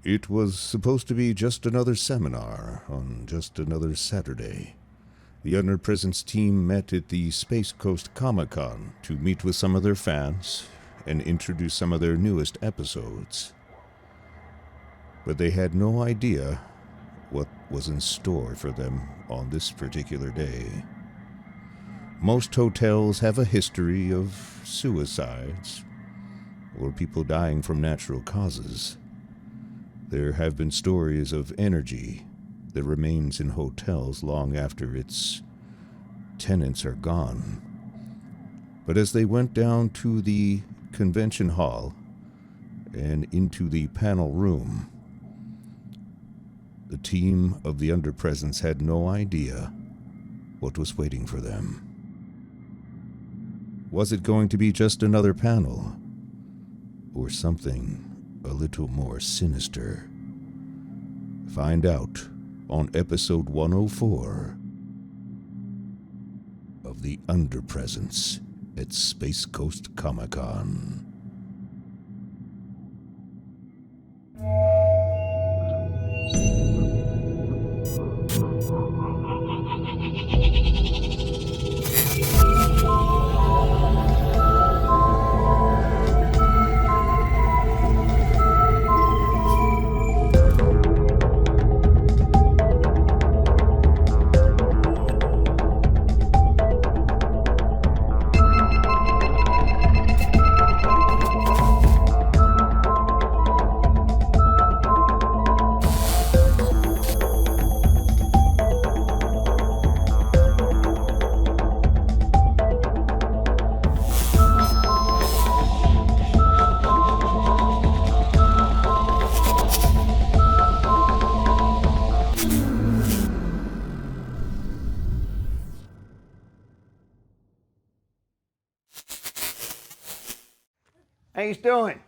It was supposed to be just another seminar on just another Saturday. The Underpresence team met at the Space Coast Comic-Con to meet with some of their fans and introduce some of their newest episodes. But they had no idea what was in store for them on this particular day. Most hotels have a history of suicides or people dying from natural causes. There have been stories of energy that remains in hotels long after its tenants are gone. But as they went down to the convention hall and into the panel room, the team of the Underpresence had no idea what was waiting for them. Was it going to be just another panel, or something a little more sinister? Find out on episode 104 of the Underpresence at Space Coast Comic-Con. How you doing?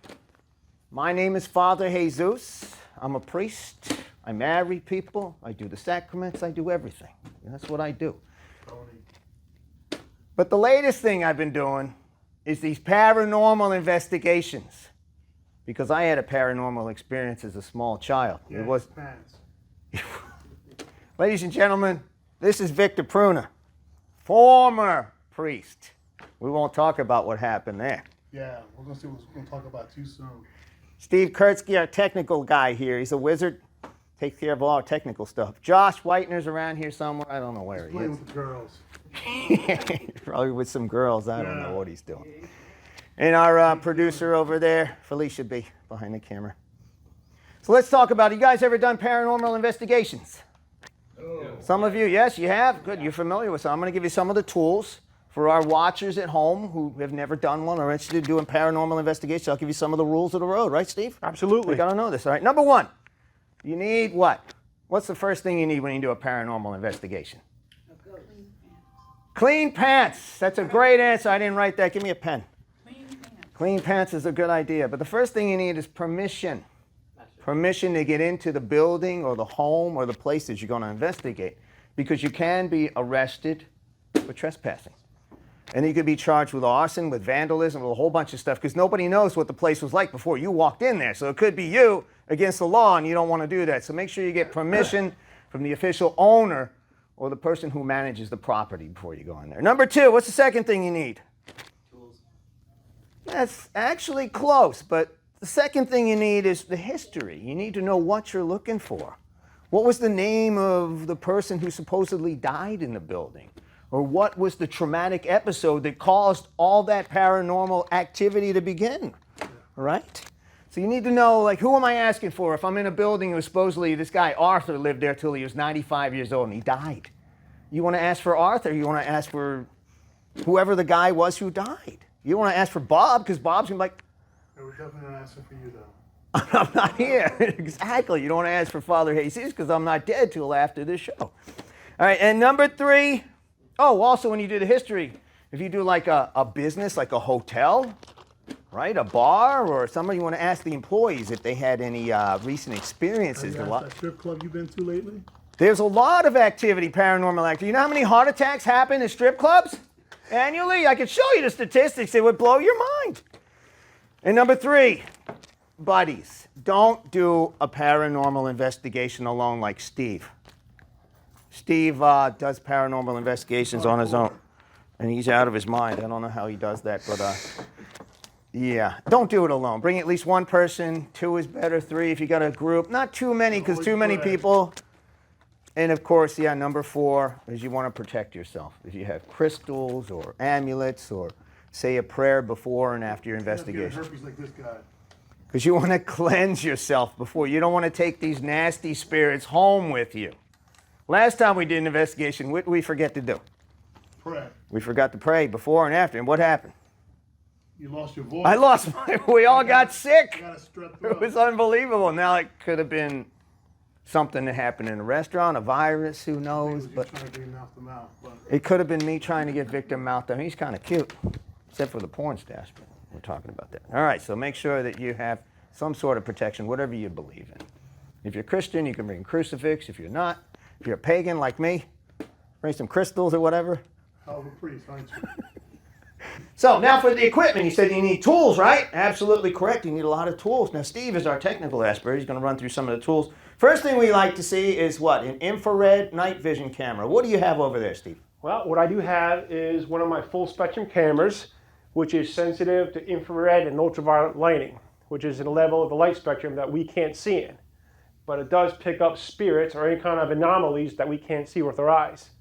My name is Father Jesus. I'm a priest. I marry people. I do the sacraments. I do everything. That's what I do. But the latest thing I've been doing is these paranormal investigations. Because I had a paranormal experience as a small child. Yeah, it was. pants. Ladies and gentlemen, this is Victor Pruna, former priest. We won't talk about what happened there. Yeah, we're gonna see what we're gonna talk about too soon. Steve Kurtzky, our technical guy here. He's a wizard. Takes care of all our technical stuff. Josh Whitener's around here somewhere. I don't know where he Playing is. with the girls. Probably with some girls. I don't know what he's doing. And our producer over there, Felicia B, behind the camera. So let's talk about it. You guys ever done paranormal investigations? Oh. Some of you, yes, you have. Good, you're familiar with some. I'm going to give you some of the tools for our watchers at home who have never done one or are interested in doing paranormal investigations. I'll give you some of the rules of the road, right, Steve? Absolutely. We got to know this. All right, number one, you need what? What's the first thing you need when you do a paranormal investigation? Clean pants. That's a great answer. I didn't write that. Give me a pen. Clean pants is a good idea. But the first thing you need is permission. Permission to get into the building or the home or the place that you're going to investigate. Because you can be arrested for trespassing. And you could be charged with arson, with vandalism, with a whole bunch of stuff, because nobody knows what the place was like before you walked in there. So it could be you against the law, and you don't want to do that. So make sure you get permission from the official owner or the person who manages the property before you go in there. Number two, what's the second thing you need? Tools. That's actually close, but the second thing you need is the history. You need to know what you're looking for. What was the name of the person who supposedly died in the building? Or what was the traumatic episode that caused all that paranormal activity to begin, right? So you need to know, like, who am I asking for? If I'm in a building where supposedly this guy Arthur lived there till he was 95 years old and he died. You want to ask for Arthur, you want to ask for whoever the guy was who died. You want to ask for Bob, because Bob's going to be like, We're definitely not asking for you, though. I'm not here. Exactly. You don't want to ask for Father Jesus, because I'm not dead till after this show. All right, and number three, also when you do the history, if you do like a business, like a hotel, right, a bar, or somebody, you want to ask the employees if they had any recent experiences. That strip club you've been to lately? There's a lot of activity, paranormal activity. You know how many heart attacks happen in strip clubs annually? I could show you the statistics. It would blow your mind. And number three, buddies, don't do a paranormal investigation alone like Steve. Steve does paranormal investigations on his own, and he's out of his mind. I don't know how he does that, but yeah, don't do it alone. Bring at least one person. 2 is better. 3 if you got a group. Not too many, because too many people. And of course, yeah, number 4 is you want to protect yourself. If you have crystals or amulets, or say a prayer before and after your investigation. Herpes like this guy. Because you want to cleanse yourself before. You don't want to take these nasty spirits home with you. Last time we did an investigation, what did we forget to do? Pray. We forgot to pray before and after. And what happened? You lost your voice. I lost my, we all got sick. You got a strep It throat. was unbelievable. Now it could have been something that happened in a restaurant, a virus, who knows? But trying to be mouth to mouth, but it could have been me trying to get Victor mouth down. He's kind of cute, except for the porn stash, but we're talking about that. All right, so make sure that you have some sort of protection, whatever you believe in. If you're Christian, you can bring a crucifix. If you're not, if you're a pagan like me, bring some crystals or whatever. hell of a priest, aren't you? So now for the equipment, you said you need tools, right? Absolutely correct. You need a lot of tools. Now Steve is our technical expert. He's going to run through some of the tools. First thing we like to see is what? An infrared night vision camera. What do you have over there, Steve? Well, what I do have is one of my full spectrum cameras, which is sensitive to infrared and ultraviolet lighting, which is at a level of the light spectrum that we can't see in. But it does pick up spirits or any kind of anomalies that we can't see with our eyes.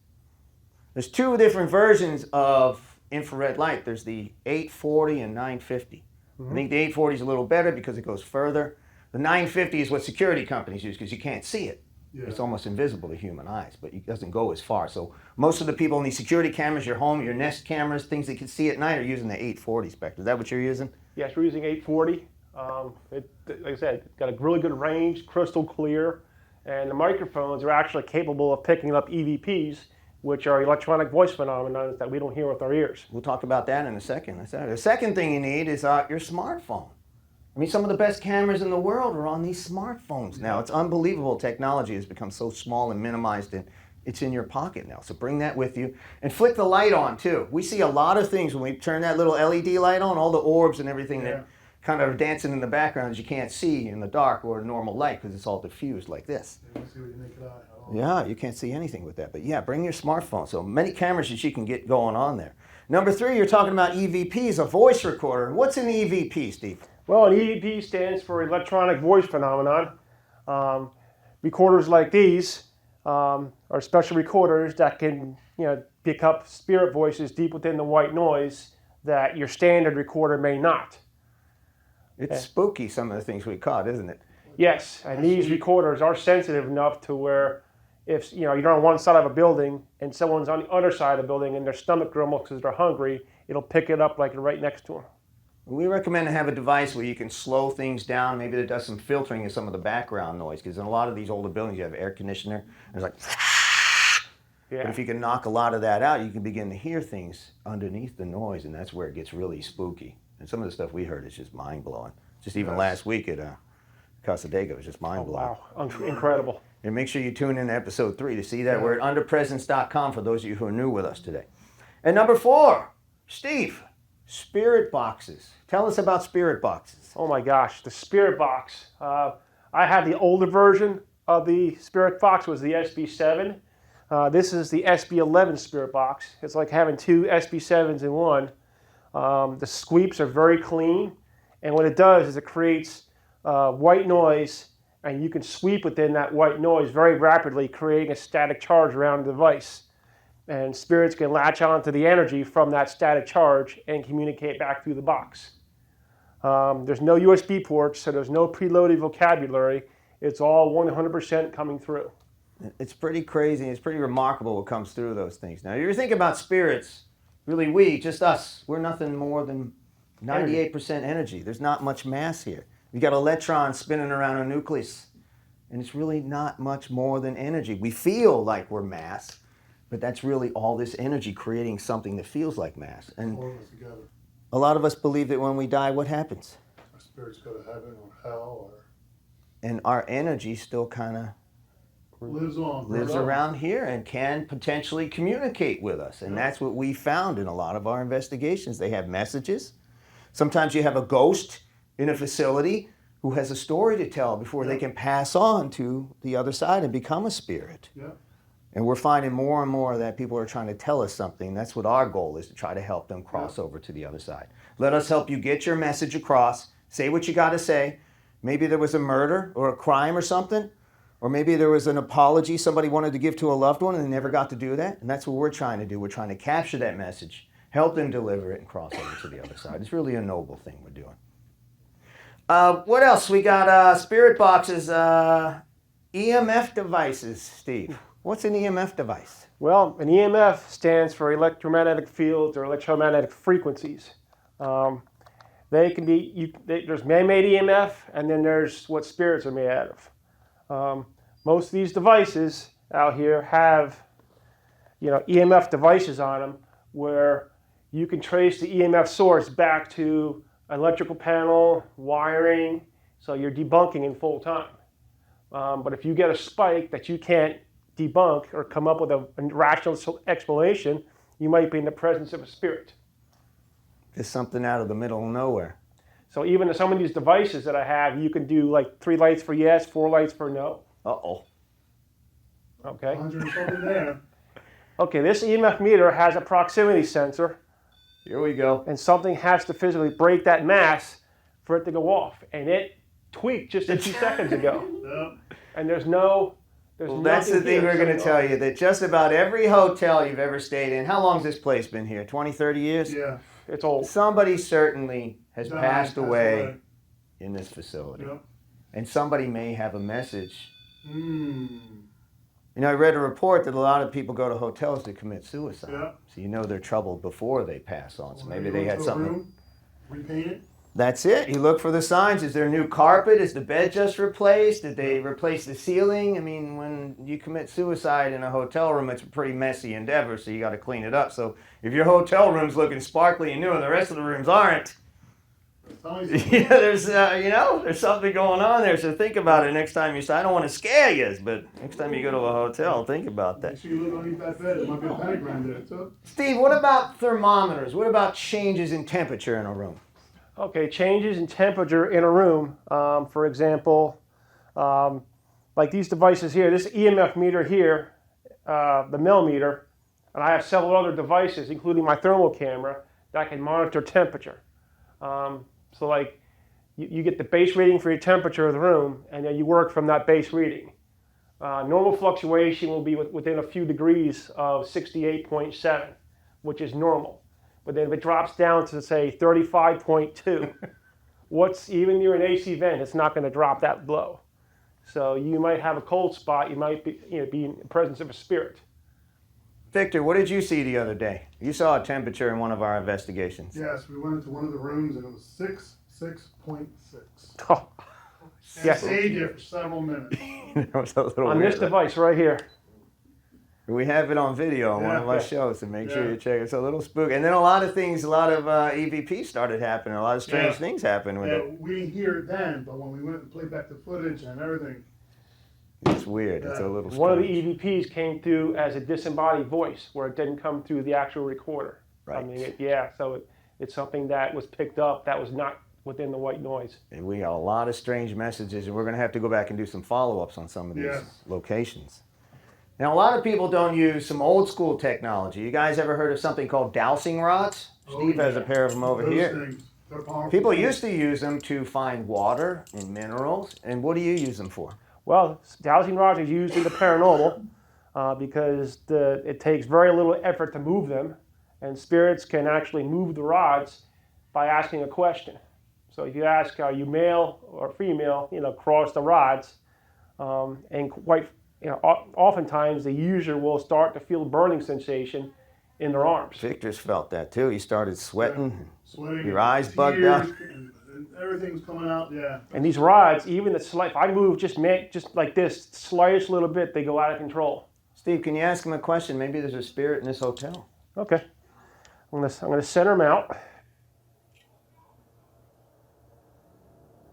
There's 2 different versions of infrared light. There's the 840 and 950. I think the 840 is a little better because it goes further. The 950 is what security companies use because you can't see it. Yeah. It's almost invisible to human eyes, but it doesn't go as far. So most of the people in these security cameras, your home, your Nest cameras, things that you can see at night, are using the 840 spectrum. Is that what you're using? Yes, we're using 840. Like I said, it's got a really good range, crystal clear, and the microphones are actually capable of picking up EVPs, which are electronic voice phenomena that we don't hear with our ears. We'll talk about that in a second. The second thing you need is your smartphone. I mean, some of the best cameras in the world are on these smartphones now. It's unbelievable. Technology has become so small and minimized, and it's in your pocket now. So bring that with you. And flick the light on, too. We see a lot of things when we turn that little LED light on, all the orbs and everything that kind of are dancing in the background that you can't see in the dark or normal light because it's all diffused like this. You don't see with your naked eye at all. Yeah, you can't see anything with that. But yeah, bring your smartphone. So many cameras that you can get going on there. Number 3, you're talking about EVPs, a voice recorder. What's an EVP, Steve? Well, an EVP stands for electronic voice phenomenon. Recorders like these are special recorders that can, pick up spirit voices deep within the white noise that your standard recorder may not. It's spooky, some of the things we caught, isn't it? Yes, and these recorders are sensitive enough to where if you're on one side of a building and someone's on the other side of the building and their stomach grumbles because they're hungry, it'll pick it up like you're right next to them. We recommend to have a device where you can slow things down, maybe that does some filtering of some of the background noise, because in a lot of these older buildings you have air conditioner, and it's like, Yeah. but if you can knock a lot of that out, you can begin to hear things underneath the noise, and that's where it gets really spooky. And some of the stuff we heard is just mind-blowing. Just even last week at Casadega, it was just mind-blowing. Wow, incredible. And make sure you tune in to episode 3 to see that. We're at underpresence.com for those of you who are new with us today. And number 4, Steve, spirit boxes. Tell us about spirit boxes. Oh my gosh, the spirit box. I had the older version of the spirit box, was the SB7. This is the SB11 spirit box. It's like having 2 SB7s in one. The sweeps are very clean, and what it does is it creates white noise, and you can sweep within that white noise very rapidly, creating a static charge around the device. And spirits can latch onto the energy from that static charge and communicate back through the box. There's no USB ports, so there's no preloaded vocabulary. It's all 100% coming through. It's pretty crazy. It's pretty remarkable what comes through those things. Now, you think about spirits, really just us, we're nothing more than 98% energy. There's not much mass here. We got electrons spinning around a nucleus, and it's really not much more than energy. We feel like we're mass, but that's really all this energy creating something that feels like mass. And All of us together. a lot of us believe that when we die, what happens? Our spirits go to heaven or hell or And our energy still kind of lives on. lives forever. around here and can potentially communicate with us. And that's what we found in a lot of our investigations. They have messages. Sometimes you have a ghost in a facility who has a story to tell before they can pass on to the other side and become a spirit. Yeah. And we're finding more and more that people are trying to tell us something. That's what our goal is, to try to help them cross over to the other side. Let us help you get your message across. Say what you got to say. Maybe there was a murder or a crime or something. Or maybe there was an apology somebody wanted to give to a loved one and they never got to do that. And that's what we're trying to do. We're trying to capture that message, help them deliver it, and cross over to the other side. It's really a noble thing we're doing. What else? We got spirit boxes, EMF devices, Steve. What's an EMF device? Well, an EMF stands for electromagnetic fields or electromagnetic frequencies. They can be, there's man-made EMF, and then there's what spirits are made out of. Most of these devices out here have, EMF devices on them where you can trace the EMF source back to an electrical panel, wiring, so you're debunking in full time. But if you get a spike that you can't debunk or come up with a rational explanation, you might be in the presence of a spirit. It's something out of the middle of nowhere. So even some of these devices that I have, you can do like 3 lights for yes, 4 lights for no. Uh-oh. Okay. 100 something there. Okay, this EMF meter has a proximity sensor, Here we go. and something has to physically break that mass for it to go off. And it tweaked just a few seconds ago. Yeah. And there's no... Well, that's the thing we're going to tell you, that just about every hotel you've ever stayed in, how long has this place been here? 20, 30 years? Yeah. It's old. Somebody certainly has Died, passed passed away in this facility. Yep. And somebody may have a message. Mm. I read a report that a lot of people go to hotels to commit suicide. Yeah. So they're troubled before they pass on. So maybe they had Go to a something. room, repaint it. That's it. You look for the signs. Is there new carpet? Is the bed just replaced? Did they replace the ceiling? I mean, when you commit suicide in a hotel room, it's a pretty messy endeavor, so you got to clean it up. So if your hotel room's looking sparkly and new and the rest of the rooms aren't, yeah, there's something going on there. So think about it next time you say, I don't want to scare you, but next time you go to a hotel, think about that. Make sure you look underneath that bed. It might be a pentagram there. So, Steve, what about thermometers? What about changes in temperature in a room? Okay, changes in temperature in a room. For example, like these devices here, this EMF meter here, the millimeter, and I have several other devices, including my thermal camera, that can monitor temperature. So like, you get the base reading for your temperature of the room, and then you work from that base reading. Normal fluctuation will be within a few degrees of 68.7, which is normal. But then if it drops down to, say, 35.2, even near an AC vent, it's not going to drop that low. So you might have a cold spot. You might be in the presence of a spirit. Victor, what did you see the other day? You saw a temperature in one of our investigations. yes, we went into one of the rooms and it was 6.6. Oh, And yes. it stayed there for several minutes. That was a little On weird, this right? device right here. We have it on video on one of our Yeah. shows, so make sure Yeah. you check it. It's a little spooky. And then a lot of EVP started happening. A lot of strange Yeah. things happened with Yeah, it. we didn't hear it then, but when we went and played back the footage and everything, It's weird. It's a Yeah. little strange. One of the EVPs came through as a disembodied voice, where it didn't come through the actual recorder. Right. I mean, so it's something that was picked up that was not within the white noise. And we got a lot of strange messages, and we're going to have to go back and do some follow-ups on some of these Yes. locations. Now, a lot of people don't use some old school technology. You guys ever heard of something called dowsing rods? Oh, Steve has a yeah. pair of them over those here. things, they're powerful. People used to use them to find water and minerals. And what do you use them for? Well, dowsing rods are used in the paranormal because it takes very little effort to move them, and spirits can actually move the rods by asking a question. So if you ask, are you male or female, cross the rods, and oftentimes the user will start to feel a burning sensation in their arms. Victor's felt that too. He started sweating. Sweating, Your eyes bugged tears, out. and everything's coming out. Yeah. And these rods, even if I move just like this, slightest little bit, they go out of control. Steve, can you ask him a question? Maybe there's a spirit in this hotel. Okay, I'm gonna center them out.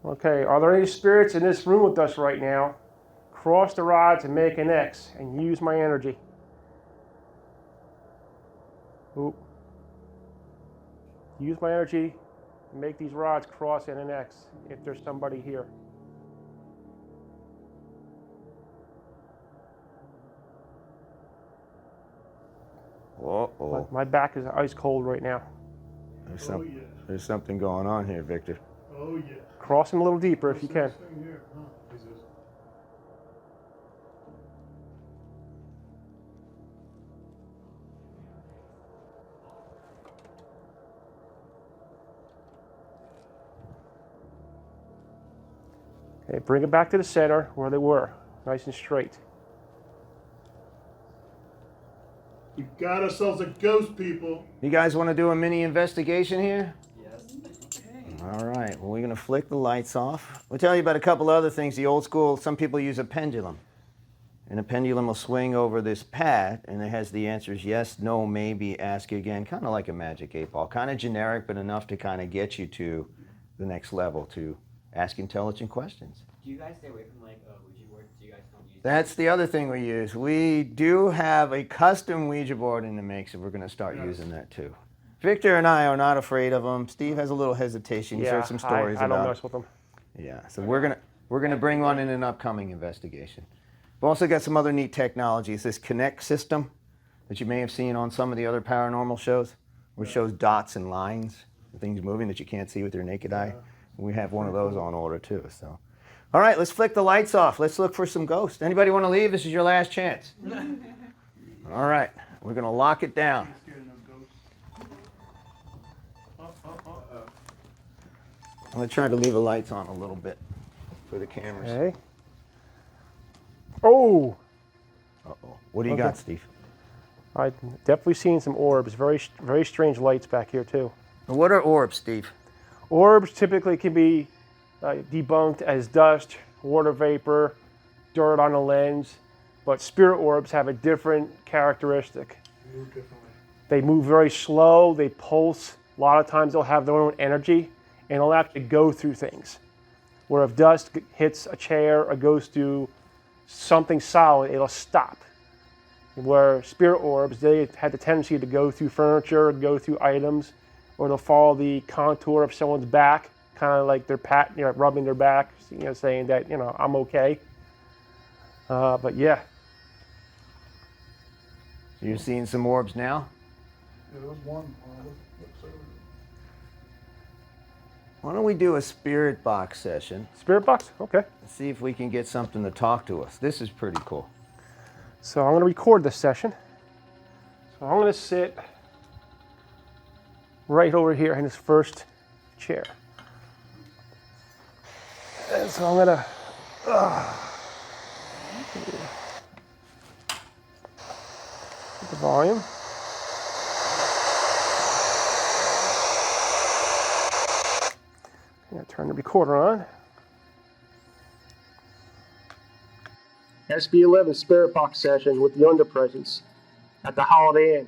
Okay, are there any spirits in this room with us right now? Cross the rods and make an X and use my energy. Oop. Use my energy Make these rods cross in an X if there's somebody here. Uh-oh. My back is ice cold right now. There's something going on here, Victor. Oh, yeah. Cross them a little deeper if you What's can. this thing here? Huh, Jesus. Okay, bring it back to the center where they were, nice and straight. We got ourselves a ghost, people. You guys want to do a mini investigation here? All right, well, we're going to flick the lights off. We'll tell you about a couple other things. The old school, some people use a pendulum. And a pendulum will swing over this pad, and it has the answers yes, no, maybe, ask again, kind of like a magic 8-ball. Kind of generic, but enough to kind of get you to the next level, to ask intelligent questions. Do you guys stay away from like Ouija board? Do you guys don't use That's the other thing we use. We do have a custom Ouija board in the mix, and we're going to start using that too. Victor and I are not afraid of them. Steve has a little hesitation. He's heard some stories I about. don't mess with them. Yeah, so we're gonna bring one in an upcoming investigation. We've also got some other neat technology. It's this Connect system that you may have seen on some of the other paranormal shows, which shows dots and lines, things moving that you can't see with your naked eye. We have one of those on order too. So, all right, let's flick the lights off. Let's look for some ghosts. Anybody want to leave? This is your last chance. All right, we're gonna lock it down. I'm gonna try to leave the lights on a little bit for the cameras. Okay. Oh! Uh-oh. What do you got, Steve? I've definitely seen some orbs. Very, very strange lights back here too. What are orbs, Steve? Orbs typically can be debunked as dust, water vapor, dirt on a lens, but spirit orbs have a different characteristic. Move differently. They move very slow, they pulse. A lot of times they'll have their own energy, and they'll actually go through things. Where if dust hits a chair or goes through something solid, it'll stop. Where spirit orbs, they have the tendency to go through furniture, go through items, or they'll follow the contour of someone's back, kind of like they're rubbing their back, saying that, I'm okay. But yeah. You're seeing some orbs now? Yeah, there was one. Looks over. Why don't we do a spirit box session? Spirit box? Okay. See if we can get something to talk to us. This is pretty cool. So I'm going to record this session. So I'm going to sit right over here in this first chair. And so I'm going to get the volume. I'm going to turn the recorder on. SB11 Spirit Box session with the Underpresence at the Holiday Inn.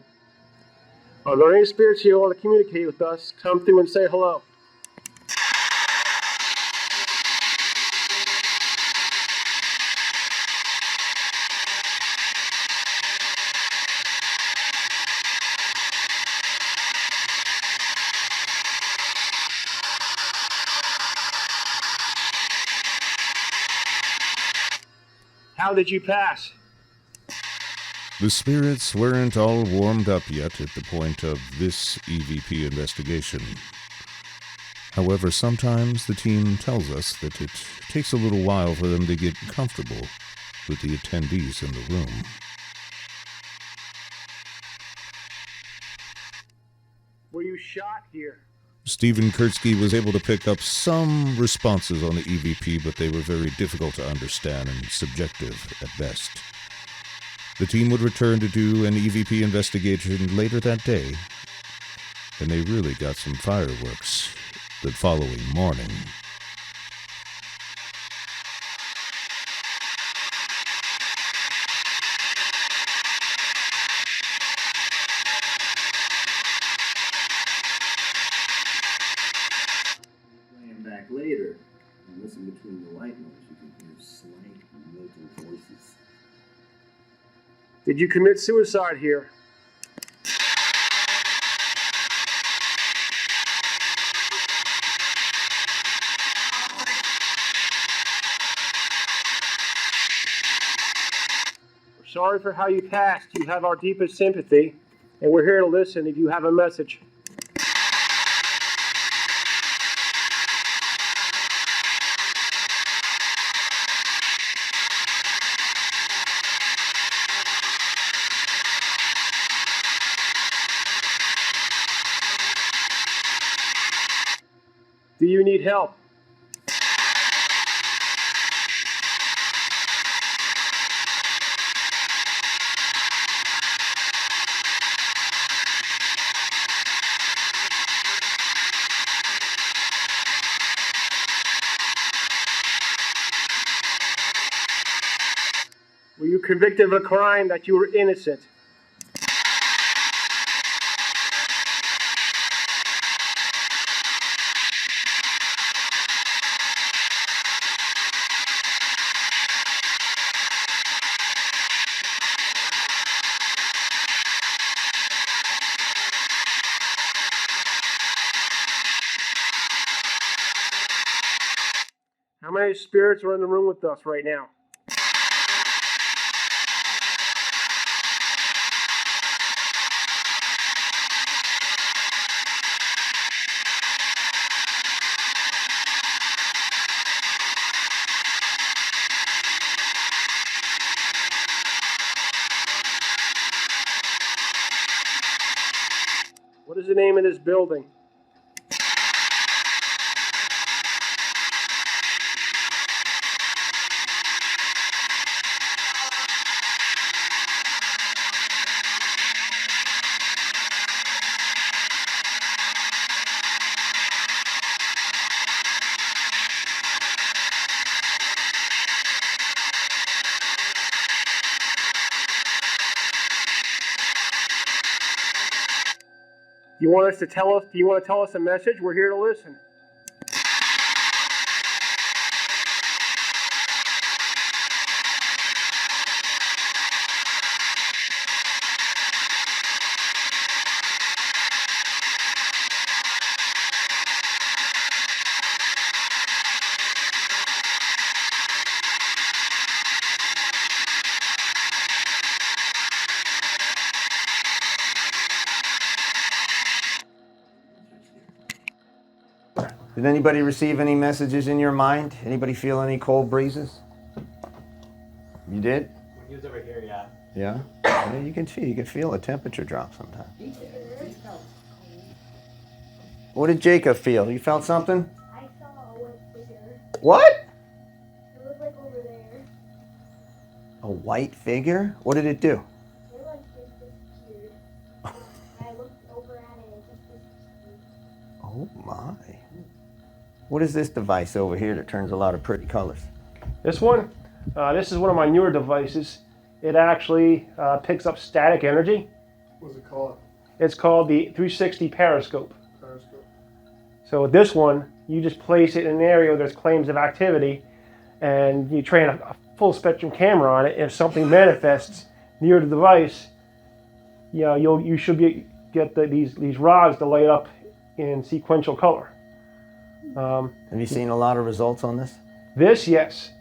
Are there any spirits here who want to communicate with us? Come through and say hello. How did you pass? The spirits weren't all warmed up yet at the point of this EVP investigation. However, sometimes the team tells us that it takes a little while for them to get comfortable with the attendees in the room. Were you shot here? Stephen Kurtzky was able to pick up some responses on the EVP, but they were very difficult to understand and subjective at best. The team would return to do an EVP investigation later that day, and they really got some fireworks the following morning. Back later and listen between the white notes, you can hear slight muted voices. Did you commit suicide here? Sorry for how you passed. You have our deepest sympathy, and we're here to listen if you have a message. Do you need help? Were you convicted of a crime that you were innocent? How many spirits are in the room with us right now? What is the name of this building? Do you want to tell us a message? We're here to listen. Did anybody receive any messages in your mind? Anybody feel any cold breezes? You did? He was over here, yeah. Yeah? Yeah, you can feel a temperature drop sometimes. What did Jacob feel? You felt something? I saw a white figure. What? It was like over there. A white figure? What did it do? It like just disappeared. I looked over at it and it just disappeared. Oh my. What is this device over here that turns a lot of pretty colors? This one, this is one of my newer devices. It actually picks up static energy. What's it called? It's called the 360 periscope. Periscope. So with this one, you just place it in an area where there's claims of activity, and you train a full spectrum camera on it. If something manifests near the device, you should get these rods to light up in sequential color. Have you seen a lot of results on this? This, yes.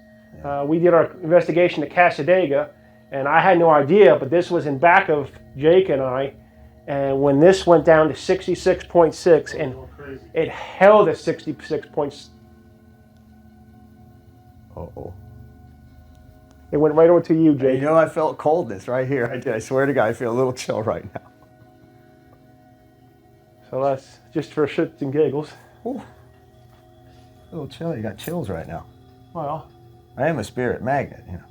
We did our investigation at Casadega, and I had no idea, but this was in back of Jake and I, and when this went down to 66.6, and Crazy. it held at 66.6. Uh-oh. It went right over to you, You Jake. know, I felt coldness right here. I did. I swear to God, I feel a little chill right now. So that's just for shits and giggles. Ooh. A little chill. You got chills right now. Well, I am a spirit magnet, you know.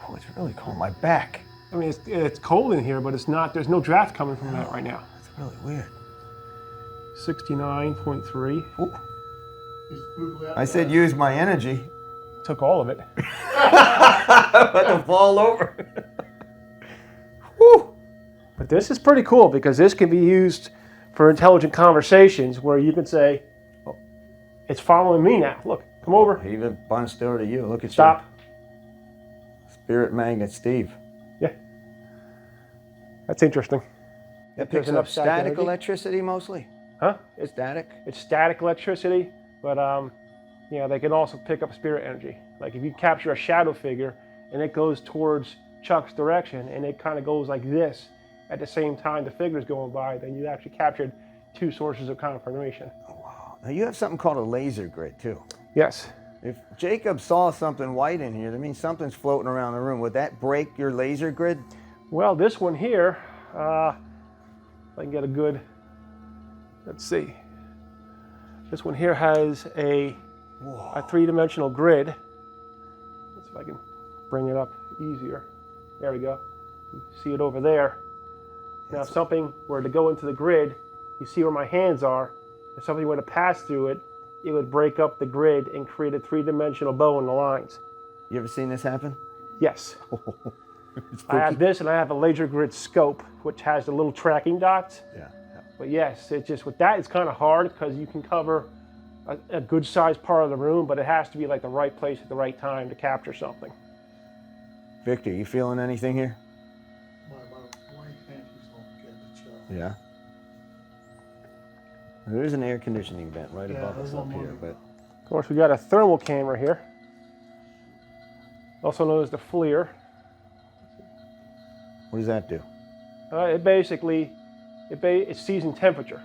Oh, it's really cold. My back. I mean, it's cold in here, but it's not. There's no draft coming from that right now. That's really weird. 69.3. Ooh. He's googly eyed. I said use my energy. Took all of it. Let them fall over. Whew. But this is pretty cool because this can be used for intelligent conversations where you can say, oh, it's following me now. Look, come over. He even bunched over to you. Look at Stop. you. Spirit magnet Steve. Yeah. That's interesting. It picks enough up static static energy? electricity mostly. Huh? It's static. It's static electricity, but they can also pick up spirit energy. Like if you capture a shadow figure and it goes towards Chuck's direction, and it kind of goes like this at the same time the figure's going by, then you actually captured two sources of confirmation. Wow. Now you have something called a laser grid too. Yes. If Jacob saw something white in here, that means something's floating around the room. Would that break your laser grid? Well, this one here, if I can get a good, let's see. This one here has a three-dimensional grid. Let's see if I can bring it up easier. There we go. You see it over there. Now, if something were to go into the grid, you see where my hands are. If something were to pass through it, it would break up the grid and create a three-dimensional bow in the lines. You ever seen this happen? Yes. I have this, and I have a laser grid scope, which has the little tracking dots. Yeah. But yes, it's just with that, it's kind of hard because you can cover a good sized part of the room, but it has to be like the right place at the right time to capture something. Victor, you feeling anything here? My white panties don't get the chill. Yeah. There's an air conditioning vent right Yeah, above there's us up one here, more. but Of course, we got a thermal camera here, also known as the FLIR. what does that do? It basically, it's season temperature.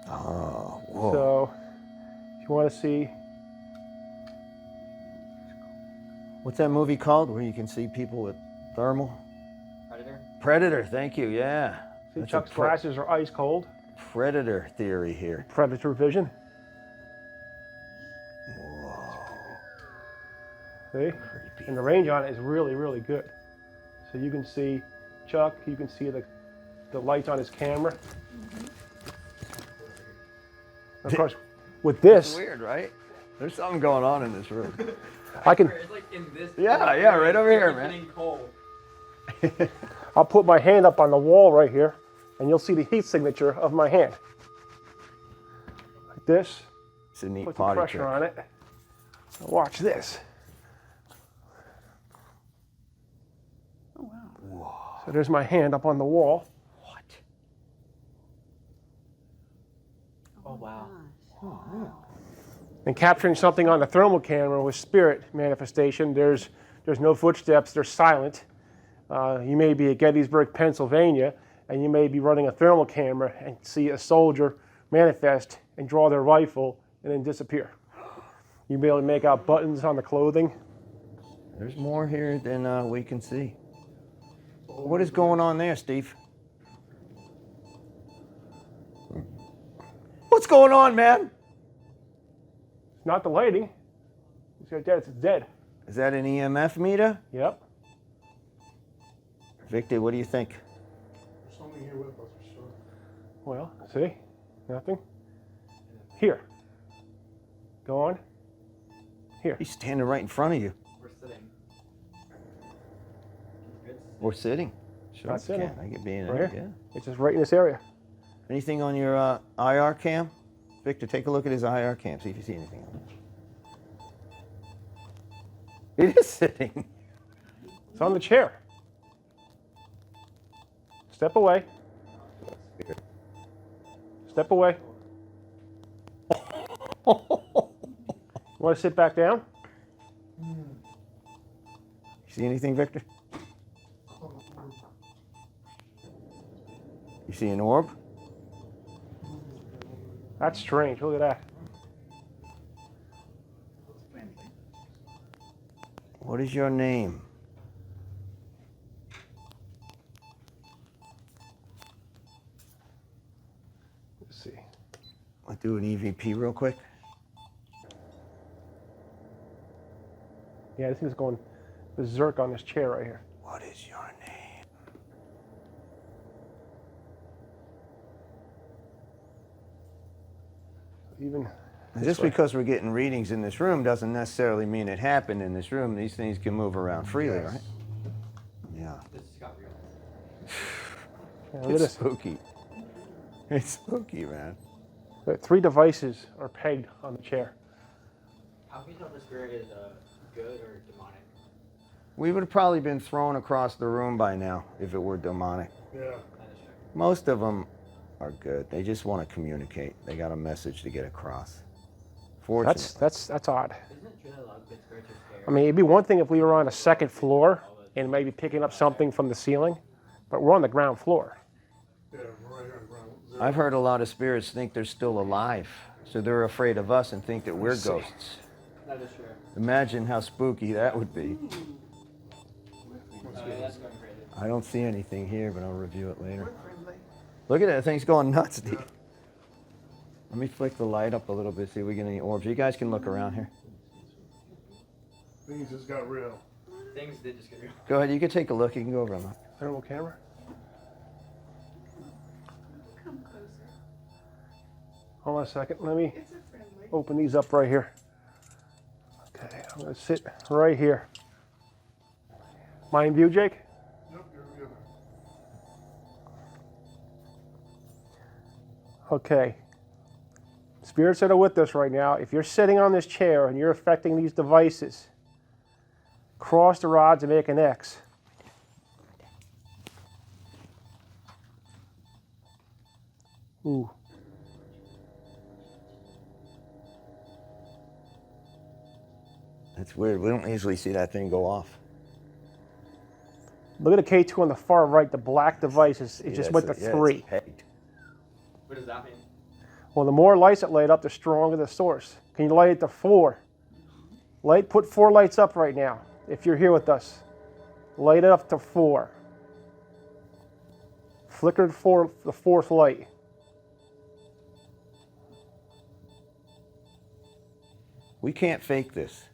Oh, whoa. So, if you want to see, What's that movie called where you can see people with thermal? Predator? Predator, thank you, yeah. see That's a Chuck's glasses are ice cold. predator theory here. Predator vision. Whoa. See? And the range on it is really, really good. So you can see Chuck, you can see the lights on his camera. Of course, with It's this, weird, right? There's something going on in this room. I can, It's like in this. Yeah, right over here, It's man. getting cold. I'll put my hand up on the wall right here, and you'll see the heat signature of my hand. Like this, It's a neat put the potty pressure trick. on it. Now watch this. Oh, wow. So there's my hand up on the wall. What? Oh wow. And capturing something on the thermal camera with spirit manifestation, there's no footsteps, they're silent. You may be at Gettysburg, Pennsylvania, and you may be running a thermal camera and see a soldier manifest and draw their rifle and then disappear. You'll be able to make out buttons on the clothing. There's more here than we can see. What is going on there, Steve? What's going on, man? It's not the lighting. It's right there, it's dead. Is that an EMF meter? Yep. Victor, what do you think? There's something here with us for sure. Well, see? Nothing. Here. Go on. Here. He's standing right in front of you. We're sitting. Good. Or sitting. Sure, Not sitting. I get being Right in here. yeah. It's just right in this area. Anything on your IR cam? Victor, take a look at his IR cam. See if you see anything on it. It is sitting. It's on the chair. Step away. Step away. Want to sit back down? You see anything, Victor? You see an orb? That's strange. Look at that. What is your name? Let's see. I'll do an EVP real quick. Yeah, this thing's going berserk on this chair right here. What is your name? Even Just way. because we're getting readings in this room doesn't necessarily mean it happened in this room. These things can move around freely, Yes. right? Yeah. This just got real. yeah, look at It's this. spooky. It's spooky, man. The 3 devices are pegged on the chair. How can you tell if the spirit is good or demonic? We would have probably been thrown across the room by now if it were demonic. Yeah. That is true. Most of them are good. They just want to communicate. They got a message to get across. Fortunately. That's odd. Isn't it true that a lot of good spirits are scared? I mean, it'd be one thing if we were on a second floor and maybe picking up something from the ceiling, but we're on the ground floor. Yeah, we're right here on ground zero. I've heard a lot of spirits think they're still alive, so they're afraid of us and think that we're ghosts. That is true. Imagine how spooky that would be. That's going crazy. I don't see anything here, but I'll review it later. Look at that thing's going nuts, dude. Let me flick the light up a little bit, see if we get any orbs. You guys can look around here. Things just got real. Things did just get real. Go ahead, you can take a look. You can go over them. Thermal camera. Come closer. Hold on a second. Let me It's a friendly. open these up right here. Okay, I'm going to sit right here. Mind view, Jake? Yep, you're good. Okay. Spirits that are with us right now, if you're sitting on this chair and you're affecting these devices, cross the rods and make an X. Ooh. That's weird. We don't usually see that thing go off. Look at the K2 on the far right, the black device is it Yeah, just it's went to a- yeah, it's 3. pegged. What does that mean? Well, the more lights that light up, the stronger the source. Can you light it to 4? Put 4 lights up right now, if you're here with us. Light it up to 4. Flicker the 4th light. We can't fake this.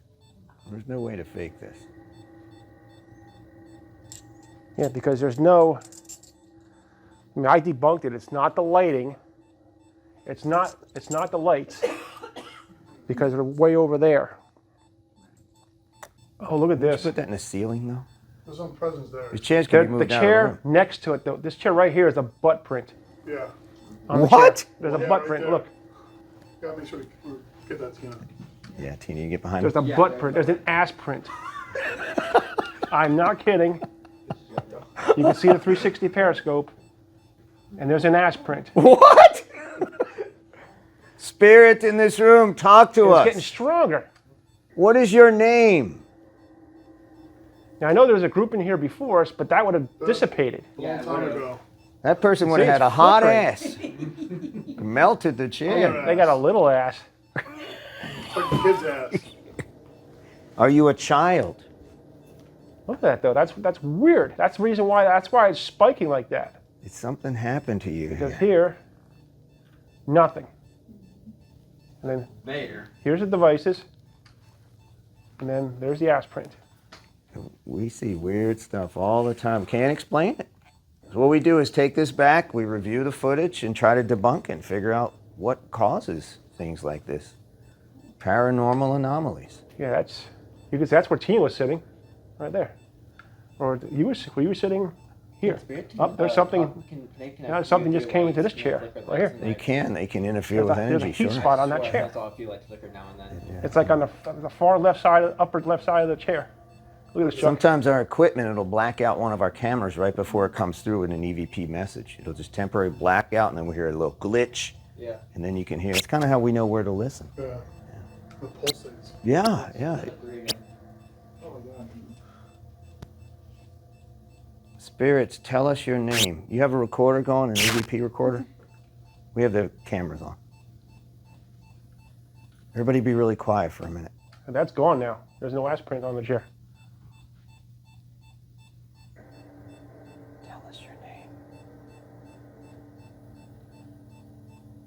There's no way to fake this. Yeah, because there's no, I mean, I debunked it. It's not the lighting. It's not the lights because they're way over there. Oh, look at this. Put that in the ceiling, though. There's some presence there. The chairs can be The moved out of chair room. next to it, though, this chair right here is a butt print. Yeah. On the What? chair. There's a Yeah, butt right print. there. Look, Gotta make sure we get that skin. Yeah, Tina, you get behind there's me. a butt print. There's an ass print. I'm not kidding. You can see the 360 periscope, and there's an ass print. What? Spirit in this room, talk to It's getting us. stronger. What is your name? Now, I know there was a group in here before us, but that would have dissipated. A long time ago. That person would have See, had a it's hot flickering. ass. Melted the chair. They got a little ass. It's like the kid's ass. Are you a child? Look at that, though. That's weird. That's the reason why. That's why it's spiking like that. Did something happen to you? Because here? here, nothing. And then There. here's the devices, and then there's the ass print. We see weird stuff all the time. Can't explain it. So what we do is take this back, we review the footage, and try to debunk it and figure out what causes things like this. Paranormal anomalies. Yeah, that's where Tina was sitting, right there. Or you were sitting here. Up there's something. Now something just came into this chair right here. They can interfere with There's a energy, heat sure. spot on that chair. That's all I feel like flicker now and then. It's like on the far left side, upper left side of the chair. Look at this, Chuck. Sometimes our equipment, it'll black out one of our cameras right before it comes through with an EVP message. It'll just temporarily black out, and then we hear a little glitch, Yeah. and then you can hear. It's kind of how we know where to listen. Yeah. The pulsates. Yeah. Oh my god. Spirits, tell us your name. You have a recorder going, an EVP recorder? We have the cameras on. Everybody be really quiet for a minute. And that's gone now. There's no ass print on the chair. Tell us your name.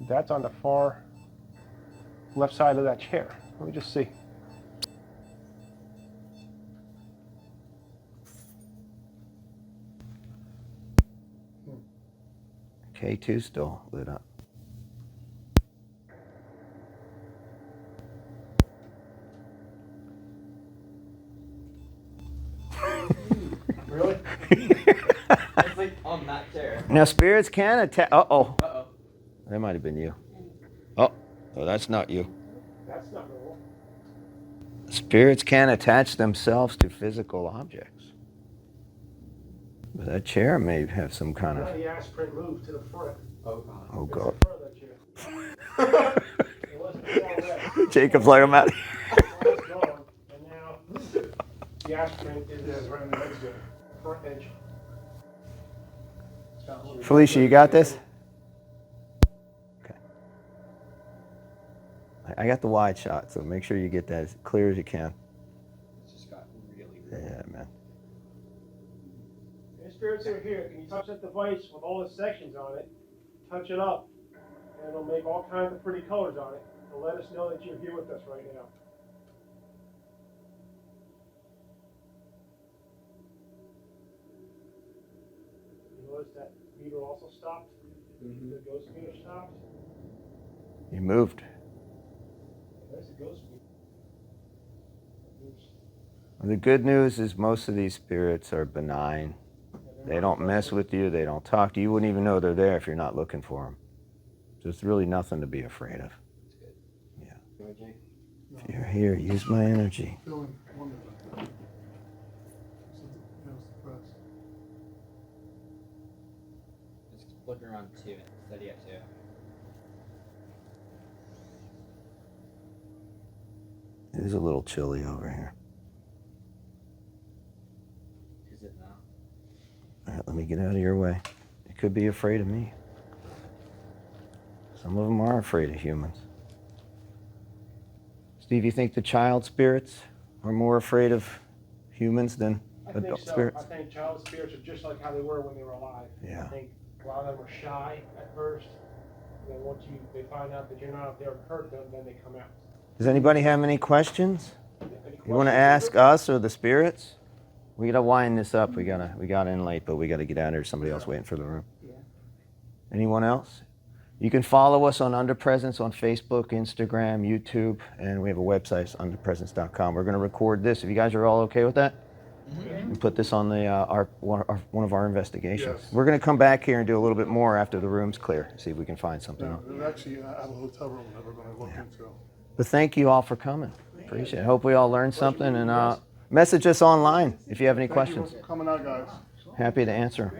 That's on the far left side of that chair. Let me just see. K2 still lit up. Really? It's like on that chair. Now spirits can attack. Uh-oh. Uh-oh. That might have been you. Oh, that's not you. That's not normal. Spirits can attach themselves to physical objects. But that chair may have some kind Now of. the ass print moved to the front. Oh, God. Oh, It's God. the front of that chair. It wasn't far left. Jacob's like, I'm out. It's gone. And now The ash print is Yeah, it's right in the edge there. front edge. Felicia, you got this? Okay. I got the wide shot, so make sure you get that as clear as you can. It's just got really. Yeah, man. The spirits are here. Can you touch that device with all the sections on it? Touch it up, and it'll make all kinds of pretty colors on it. It'll let us know that you're here with us right now. You notice that meter also stopped? The ghost meter stopped? You moved. There's the ghost meter. The good news is most of these spirits are benign. They don't mess with you. They don't talk to you. You wouldn't even know they're there if you're not looking for them. So it's really nothing to be afraid of. Yeah. If you're here, use my energy. Feeling wonderful. So, yeah, it's depressed. Just looking around too. Steady at 2. It is a little chilly over here. Is it now? All right, let me get out of your way. It could be afraid of me. Some of them are afraid of humans. Steve, you think the child spirits are more afraid of humans than I think adult so. spirits? I think child spirits are just like how they were when they were alive. Yeah. I think a lot of them are shy at first. And then once they find out that you're not out there to hurt them, then they come out. Does anybody have any questions? Any You want to questions? ask us or the spirits? We gotta wind this up. We got in late, but we gotta get out of here. Somebody else waiting for the room. Yeah. Anyone else? You can follow us on Underpresence on Facebook, Instagram, YouTube, and we have a website, it's underpresence.com. We're gonna record this. If you guys are all okay with that, and put this on the one of our investigations. Yes. We're gonna come back here and do a little bit more after the room's clear. See if we can find something Yeah, else. and actually, I have a hotel room that we're gonna look into. But thank you all for coming. Appreciate it. Hope we all learned something, and message us online if you have any Thank you questions. for coming out, guys. Happy to answer.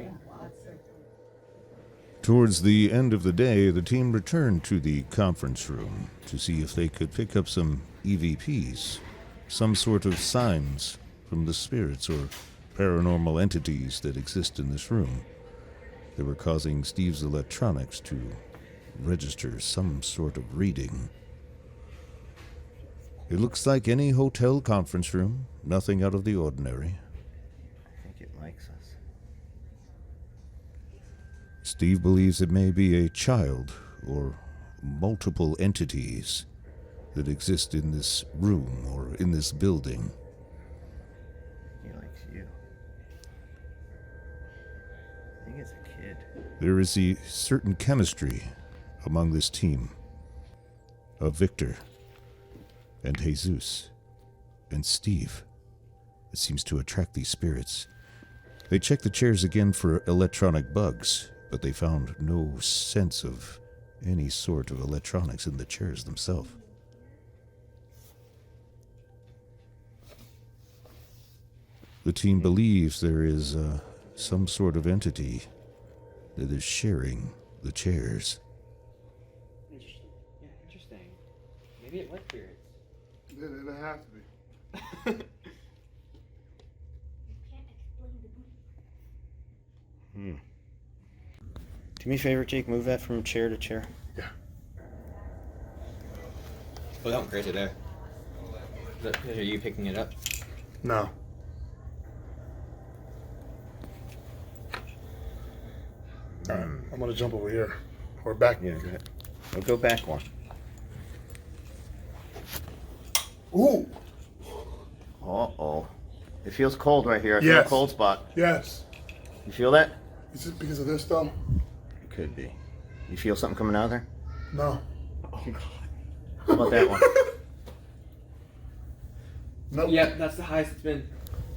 Towards the end of the day, the team returned to the conference room to see if they could pick up some EVPs, some sort of signs from the spirits or paranormal entities that exist in this room. They were causing Steve's electronics to register some sort of reading. It looks like any hotel conference room, nothing out of the ordinary. I think it likes us. Steve believes it may be a child or multiple entities that exist in this room or in this building. He likes you. I think it's a kid. There is a certain chemistry among this team of Victor and Jesus and Steve. It seems to attract these spirits. They checked the chairs again for electronic bugs, but they found no sense of any sort of electronics in the chairs themselves. The team believes there is some sort of entity that is sharing the chairs. Interesting. Yeah, interesting. Maybe it was spirits. It has to be. You can't explain the movie. Do me a favor, Jake. Move that from chair to chair. Yeah. Oh, that went crazy there. Are you picking it up? No. All right, I'm gonna jump over here. Or back. Yeah, go ahead. We'll go back one. Ooh. Uh-oh. It feels cold right here. I feel a Yes. cold spot. Yes. You feel that? Is it because of this though? It could be. You feel something coming out of there? No. How about that one? Nope. Yep, that's the highest it's been.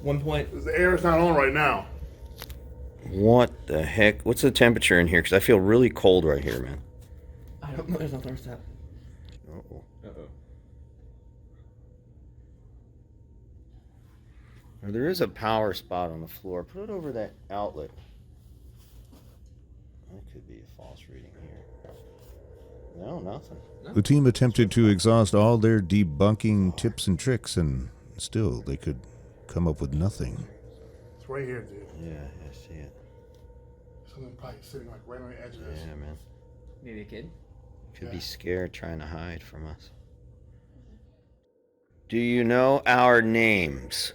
1 point. The air is not on right now. What the heck? What's the temperature in here? Because I feel really cold right here, man. I don't know. There's no thermostat. Uh-oh. Uh-oh. There is a power spot on the floor. Put it over that outlet. That could be a false reading here. No, nothing. The team attempted to exhaust all their debunking tips and tricks, and still they could come up with nothing. It's right here, dude. Yeah, I see it. Something probably sitting like right on the edge of this. Yeah, man. Maybe a kid. Could Yeah. be scared trying to hide from us. Do you know our names?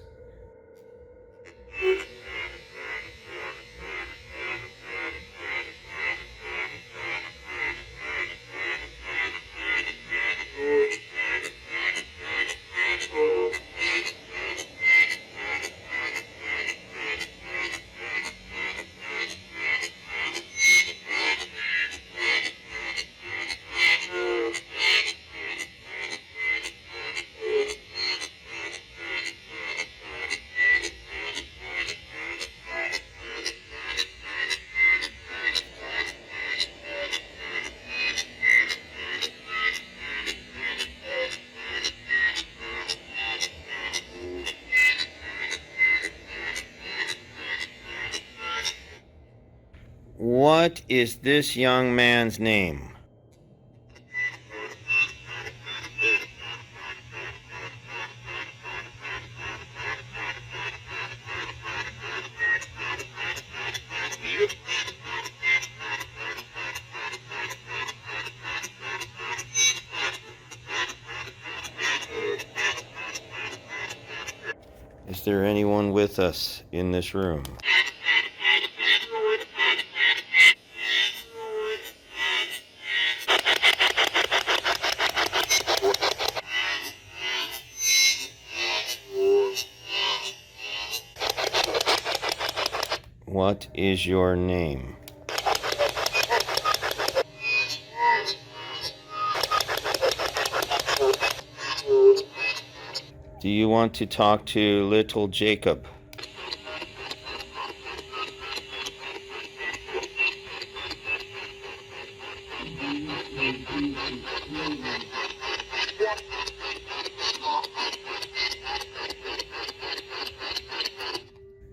What is this young man's name? Is there anyone with us in this room? What is your name? Do you want to talk to little Jacob?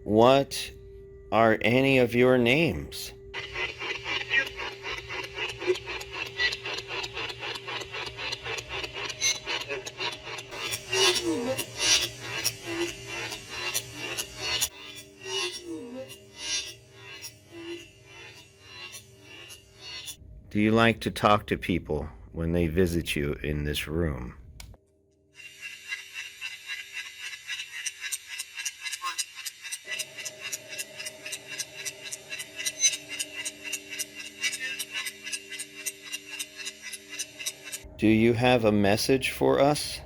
What are any of your names? Do you like to talk to people when they visit you in this room? Do you have a message for us?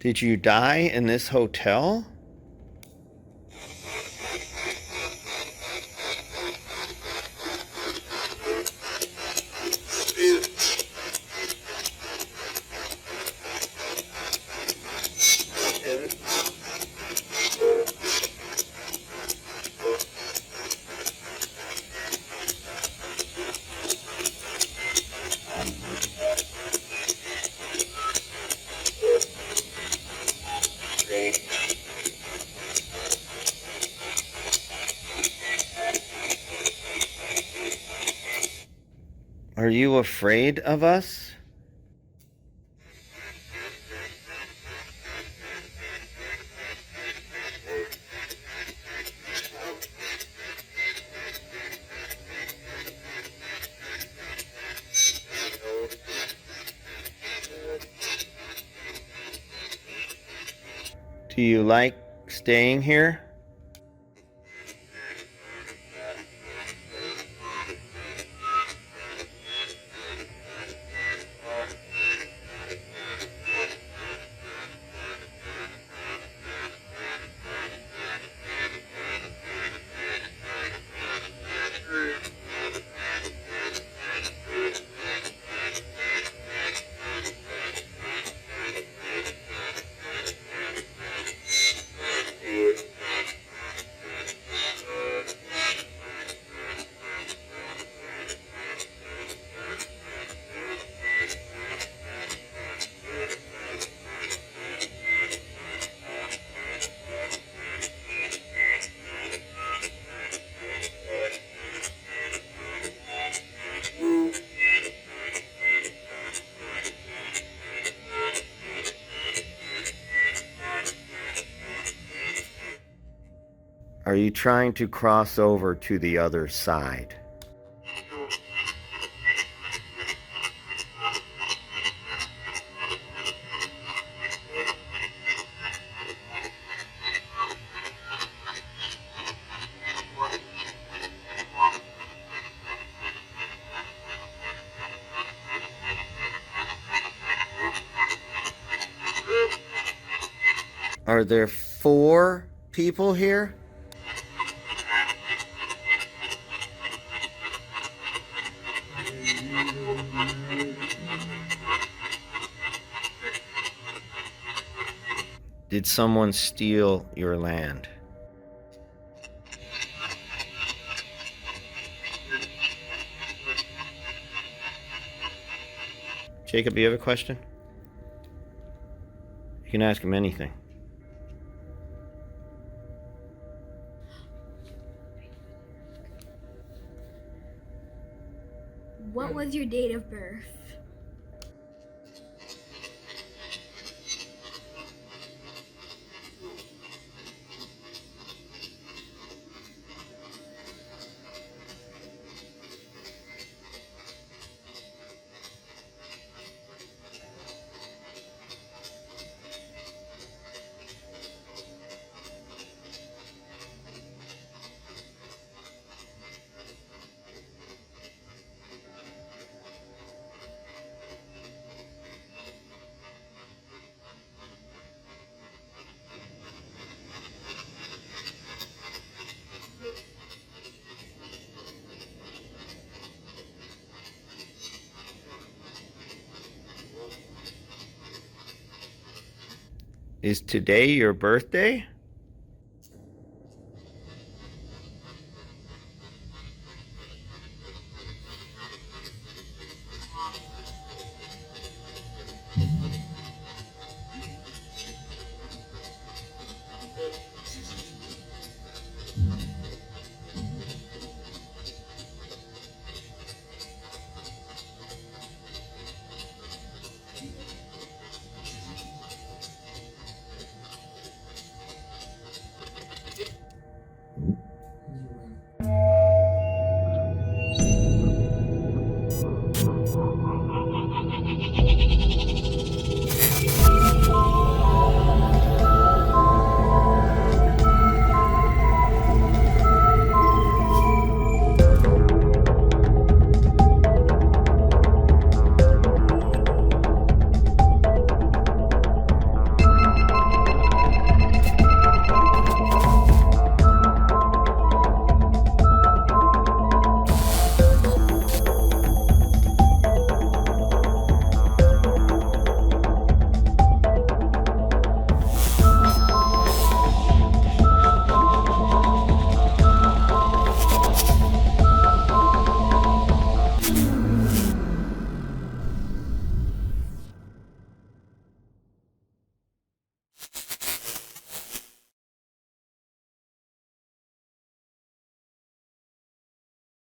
Did you die in this hotel? Are you afraid of us? Do you like staying here? you trying to cross over to the other side? Are there 4 people here? Did someone steal your land? Jacob, you have a question? You can ask him anything. What was your date of birth? Is today your birthday?